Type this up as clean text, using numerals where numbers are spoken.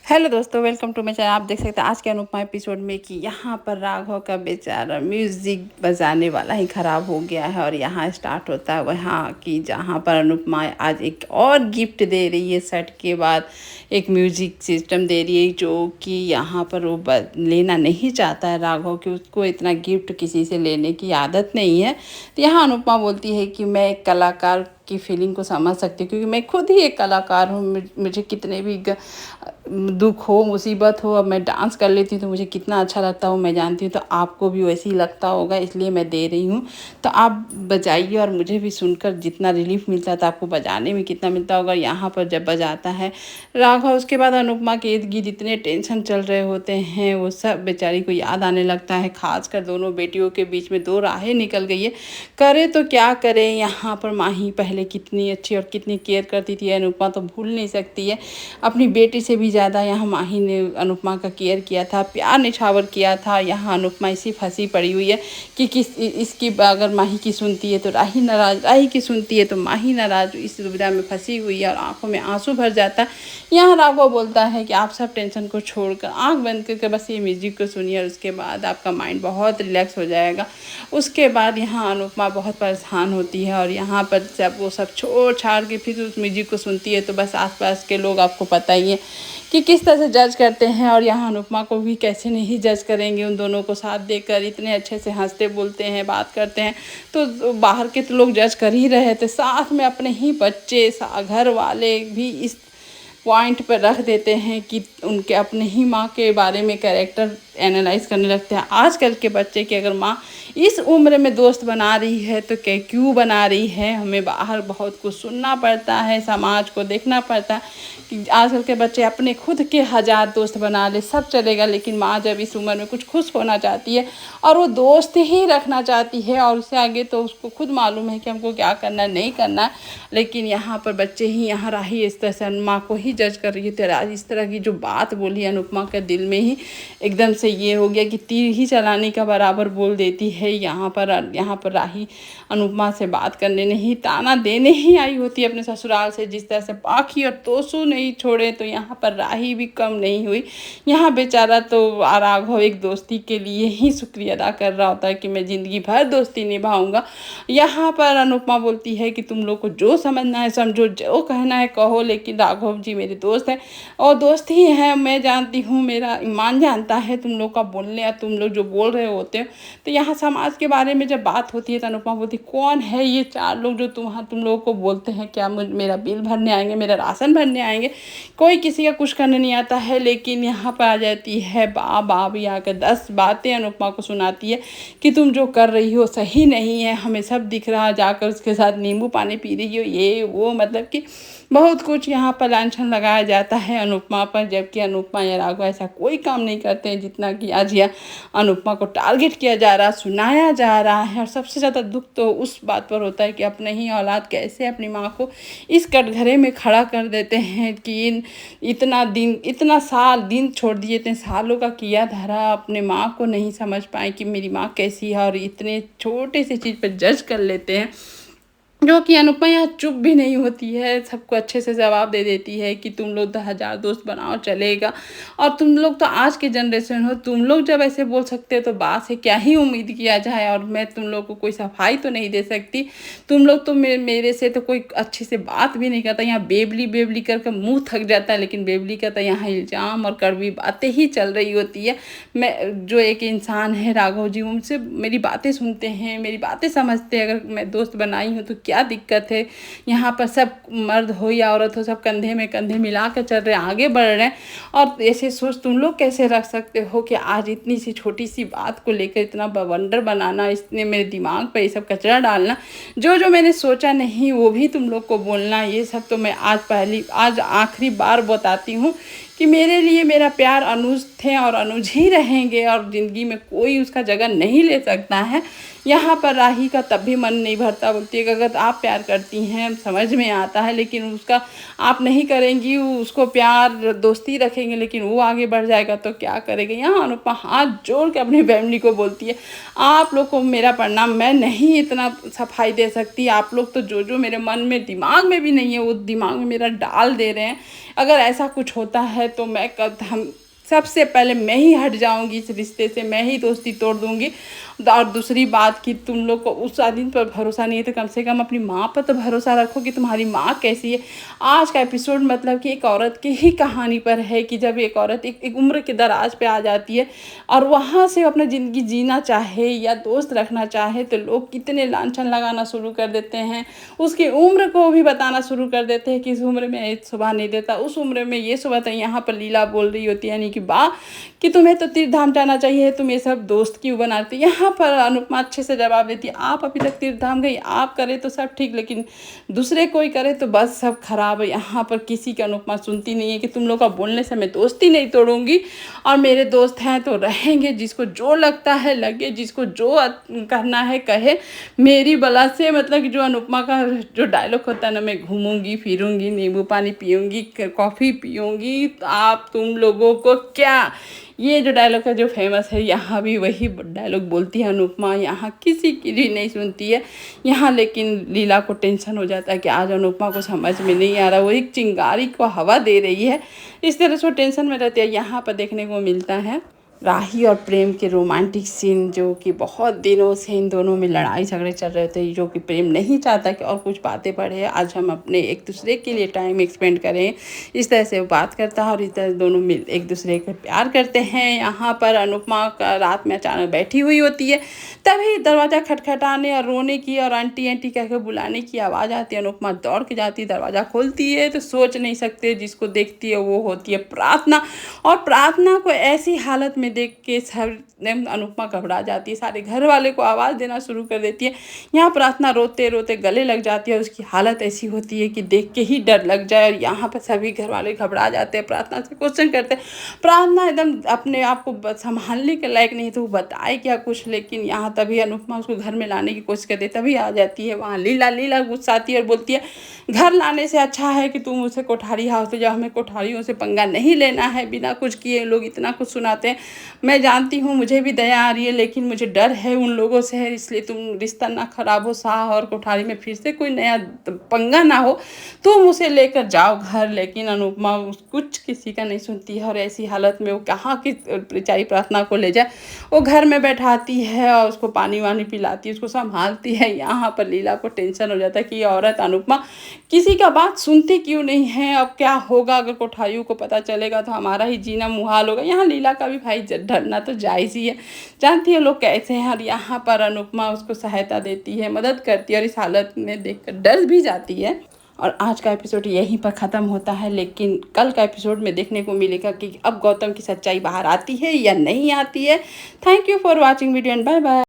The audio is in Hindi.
हेलो दोस्तों, वेलकम टू माय चैनल। आप देख सकते हैं आज के अनुपमा एपिसोड में कि यहाँ पर राघव का बेचारा म्यूज़िक बजाने वाला ही ख़राब हो गया है। और यहाँ स्टार्ट होता है वहाँ कि जहाँ पर अनुपमा आज एक और गिफ्ट दे रही है। सेट के बाद एक म्यूज़िक सिस्टम दे रही है जो कि यहाँ पर वो लेना नहीं चाहता है राघव, कि उसको इतना गिफ्ट किसी से लेने की आदत नहीं है। तो यहाँ अनुपमा बोलती है कि मैं एक कलाकार की फीलिंग को समझ सकती हूँ, क्योंकि मैं खुद ही एक कलाकार हूँ। मुझे कितने भी दुख हो, मुसीबत हो, अब मैं डांस कर लेती हूँ तो मुझे कितना अच्छा लगता है मैं जानती हूँ। तो आपको भी वैसे ही लगता होगा, इसलिए मैं दे रही हूँ। तो आप बजाइए और मुझे भी सुनकर जितना रिलीफ मिलता है तो आपको बजाने में कितना मिलता होगा। यहाँ पर जब बजाता है राघव, उसके बाद अनुपमा के इर्द गिर्द इतने टेंशन चल रहे होते हैं, वो सब बेचारी को याद आने लगता है। खासकर दोनों बेटियों के बीच में दो राहें निकल गई है, करे तो क्या करे। यहाँ पर माही पहले कितनी अच्छी और कितनी केयर करती थी, अनुपमा तो भूल नहीं सकती है। अपनी बेटी से भी ज़्यादा यहाँ माही ने अनुपमा का केयर किया था, प्यार निछावर किया था। यहाँ अनुपमा इसी फंसी पड़ी हुई है कि इसकी अगर माही की सुनती है तो राही नाराज़, राही की सुनती है तो माही नाराज़। इस दुविधा में फंसी हुई है और आंखों में आंसू भर जाता है। यहाँ राघव बोलता है कि आप सब टेंशन को छोड़कर आंख बंद करके बस ये म्यूजिक को सुनिए और उसके बाद आपका माइंड बहुत रिलैक्स हो जाएगा। उसके बाद यहाँ अनुपमा बहुत परेशान होती है और यहाँ पर जब वो सब छोड़ छाड़ के फिर उस म्यूजिक को सुनती है तो बस आसपास के लोग आपको पता ही है कि किस तरह से जज करते हैं। और यहाँ अनुपमा को भी कैसे नहीं जज करेंगे, उन दोनों को साथ देकर इतने अच्छे से हंसते बोलते हैं, बात करते हैं। तो बाहर के तो लोग जज कर ही रहे थे, साथ में अपने ही बच्चे घर वाले भी इस पॉइंट पर रख देते हैं कि उनके अपने ही माँ के बारे में कैरेक्टर एनालाइज करने लगते हैं। आजकल के बच्चे की अगर माँ इस उम्र में दोस्त बना रही है तो क्यों बना रही है। हमें बाहर बहुत कुछ सुनना पड़ता है, समाज को देखना पड़ता है कि आजकल के बच्चे अपने खुद के 1000 दोस्त बना ले, सब चलेगा। लेकिन माँ जब इस उम्र में कुछ खुश होना चाहती है और वो दोस्त ही रखना चाहती है और उससे आगे तो उसको खुद मालूम है कि हमको क्या करना है नहीं करना है। लेकिन यहाँ पर बच्चे ही यहाँ राही इस तरह से माँ को ही जज कर रही है। तेरा इस तरह की जो बात बोली अनुपमा के दिल में ही एकदम से ये हो गया कि तीर ही चलाने का बराबर बोल देती है। यहाँ पर राही अनुपमा से बात करने नहीं, ताना देने ही आई होती है अपने ससुराल से। जिस तरह से पाखी और तोसू नहीं छोड़े तो यहाँ पर राही भी कम नहीं हुई। यहाँ बेचारा तो राघव एक दोस्ती के लिए ही शुक्रिया अदा कर रहा होता है कि मैं ज़िंदगी भर दोस्ती निभाऊंगा। यहाँ पर अनुपमा बोलती है कि तुम लोग को जो समझना है समझो, जो कहना है कहो, लेकिन राघव जी मेरे दोस्त हैं और दोस्त ही हैं। मैं जानती हूँ, मेरा ईमान जानता है तुम लोग का बोलने या तुम लोग जो बोल रहे होते हो। तो यहाँ समाज के बारे में जब बात होती है तो अनुपमा बोलती कौन है ये 4 लोग जो तुम लोगों को बोलते हैं, क्या मेरा बिल भरने आएंगे, मेरा राशन भरने आएंगे। कोई किसी का कुछ करने नहीं आता है। लेकिन यहाँ पर आ जाती है बा भी आकर 10 बातें अनुपमा को सुनाती है कि तुम जो कर रही हो सही नहीं है, हमें सब दिख रहा है। जाकर उसके साथ नींबू पानी पी रही हो, ये वो, मतलब कि बहुत कुछ यहाँ पर लांछन लगाया जाता है अनुपमा पर। जबकि अनुपमा या राघव ऐसा कोई काम नहीं करते हैं जितना कि आज यह अनुपमा को टारगेट किया जा रहा, सुनाया जा रहा है। और सबसे ज़्यादा दुख तो उस बात पर होता है कि अपने ही औलाद कैसे अपनी माँ को इस कटघरे में खड़ा कर देते हैं कि इतना साल दिन छोड़ दिए, इतने सालों का किया धरा, अपने माँ को नहीं समझ पाए कि मेरी माँ कैसी है और इतने छोटे से चीज़ पर जज कर लेते हैं। जो कि अनुपमा यहाँ चुप भी नहीं होती है, सबको अच्छे से जवाब दे देती है कि तुम लोग तो 1000 दोस्त बनाओ चलेगा, और तुम लोग तो आज के जनरेशन हो, तुम लोग जब ऐसे बोल सकते हो तो बात से क्या ही उम्मीद किया जाए। और मैं तुम लोग को कोई सफाई तो नहीं दे सकती, तुम लोग तो मेरे से तो कोई अच्छे से बात भी नहीं करता। यहाँ बेबली करके मुँह थक जाता है, लेकिन बेबली का तो यहाँ इल्ज़ाम और कड़वी बातें ही चल रही होती है। मैं जो एक इंसान है राघव जी, उनसे मेरी बातें सुनते हैं, मेरी बातें समझते हैं। अगर मैं दोस्त बनाई हूँ तो क्या दिक्कत है। यहाँ पर सब मर्द हो या औरत हो, सब कंधे में कंधे मिला कर चल रहे हैं, आगे बढ़ रहे हैं। और ऐसे सोच तुम लोग कैसे रख सकते हो कि आज इतनी सी छोटी सी बात को लेकर इतना बवंडर बनाना, इसने मेरे दिमाग पर ये सब कचरा डालना, जो मैंने सोचा नहीं वो भी तुम लोग को बोलना। ये सब तो मैं आज आखिरी बार बताती हूँ कि मेरे लिए मेरा प्यार अनुज थे और अनुज ही रहेंगे और ज़िंदगी में कोई उसका जगह नहीं ले सकता है। यहाँ पर राही का तब भी मन नहीं भरता, बोलती है कि अगर आप प्यार करती हैं समझ में आता है, लेकिन उसका आप नहीं करेंगी, उसको प्यार दोस्ती रखेंगे लेकिन वो आगे बढ़ जाएगा तो क्या करेंगे। यहाँ अनुपमा हाथ जोड़ के अपनी फैमिली को बोलती है, आप लोग को मेरा प्रणाम, मैं नहीं इतना सफाई दे सकती, आप लोग तो जो जो मेरे मन में दिमाग में भी नहीं है वो दिमाग में मेरा डाल दे रहे हैं। अगर ऐसा कुछ होता है तो हम सबसे पहले मैं ही हट जाऊंगी इस रिश्ते से, मैं ही दोस्ती तोड़ दूंगी। और दूसरी बात कि तुम लोग को उस आदमी पर भरोसा नहीं है तो कम से कम अपनी माँ पर तो भरोसा रखो कि तुम्हारी माँ कैसी है। आज का एपिसोड मतलब कि एक औरत की ही कहानी पर है कि जब एक औरत एक उम्र के दराज पे आ जाती है और वहाँ से अपना ज़िंदगी जीना चाहे या दोस्त रखना चाहे तो लोग कितने लांछन लगाना शुरू कर देते हैं, उसकी उम्र को भी बताना शुरू कर देते हैं कि इस उम्र में ये शोभा नहीं देता, उस उम्र में ये शोभा। तो यहाँ पर लीला बोल रही होती है यानी कि वाह कि तुम्हें तो तीर्थ धाम जाना चाहिए, तुम ये सब दोस्त क्यों बनाती। यहाँ पर अनुपमा अच्छे से जवाब देती है, आप अभी तक तीर्थ धाम गई, आप करे तो सब ठीक लेकिन दूसरे कोई करे तो बस सब खराब है। यहाँ पर किसी की अनुपमा सुनती नहीं है कि तुम लोग का बोलने से मैं दोस्ती नहीं तोड़ूंगी और मेरे दोस्त हैं तो रहेंगे, जिसको जो लगता है लगे, जिसको जो करना है कहे, मेरी बला से। मतलब कि जो अनुपमा का जो डायलॉग होता है ना, मैं घूमूंगी फिरूंगी, नींबू पानी पीऊंगी, कॉफ़ी पीऊंगी, आप तुम लोगों को क्या, ये जो डायलॉग है जो फेमस है, यहाँ भी वही डायलॉग बोलती है अनुपमा। यहाँ किसी की भी नहीं सुनती है। यहाँ लेकिन लीला को टेंशन हो जाता है कि आज अनुपमा को समझ में नहीं आ रहा, वो एक चिंगारी को हवा दे रही है, इस तरह से वो टेंशन में रहती है। यहाँ पर देखने को मिलता है राही और प्रेम के रोमांटिक सीन, जो कि बहुत दिनों से इन दोनों में लड़ाई झगड़े चल रहे थे, जो कि प्रेम नहीं चाहता कि और कुछ बातें बढ़े, आज हम अपने एक दूसरे के लिए टाइम एक्सपेंड करें, इस तरह से वो बात करता है और इस तरह दोनों मिल एक दूसरे को प्यार करते हैं। यहाँ पर अनुपमा का रात में अचानक बैठी हुई होती है, तभी दरवाज़ा खटखटाने और रोने की और आंटी आंटी कह के बुलाने की आवाज़ आती है। अनुपमा दौड़ के जाती है, दरवाज़ा खोलती है तो सोच नहीं सकते जिसको देखती है वो होती है प्रार्थना। और प्रार्थना को ऐसी हालत में देख के सब अनुपमा घबरा जाती है, सारे घर वाले को आवाज़ देना शुरू कर देती है। यहाँ प्रार्थना रोते रोते गले लग जाती है, उसकी हालत ऐसी होती है कि देख के ही डर लग जाए। और यहाँ पर सभी घर वाले घबरा जाते हैं, प्रार्थना से क्वेश्चन करते हैं, प्रार्थना एकदम अपने आप को संभालने के लायक नहीं तो वो बताए क्या कुछ। लेकिन यहाँ तभी अनुपमा उसको घर में लाने की कोशिश करती है, तभी आ जाती है वहाँ लीला। लीला गुस्साती है और बोलती है, घर लाने से अच्छा है कि तुम उसे कोठारी हाउस ले जाओ, हमें कोठारियों से पंगा नहीं लेना है। बिना कुछ किए लोग इतना कुछ सुनाते हैं, मैं जानती हूँ मुझे भी दया आ रही है लेकिन मुझे डर है उन लोगों से है, इसलिए तुम रिश्ता ना खराब हो, शाह और कोठारी में फिर से कोई नया पंगा ना हो, तुम उसे लेकर जाओ घर। लेकिन अनुपमा कुछ किसी का नहीं सुनती है और ऐसी हालत में वो कहाँ की बेचारी प्रार्थना को ले जाए, वो घर में बैठाती है और उसको पानी वानी पिलाती है, उसको संभालती है। यहाँ पर लीला को टेंशन हो जाता है कि ये औरत अनुपमा किसी का बात सुनती क्यों नहीं है, अब क्या होगा अगर कोठारियों को पता चलेगा तो हमारा ही जीना मुहाल होगा। यहाँ लीला का भी भाई डरना तो जायज़ ही है, जानती है लोग कैसे हैं। और यहाँ पर अनुपमा उसको सहायता देती है, मदद करती है और इस हालत में देखकर डर भी जाती है। और आज का एपिसोड यहीं पर ख़त्म होता है, लेकिन कल का एपिसोड में देखने को मिलेगा कि अब गौतम की सच्चाई बाहर आती है या नहीं आती है। Thank you for watching video and bye bye.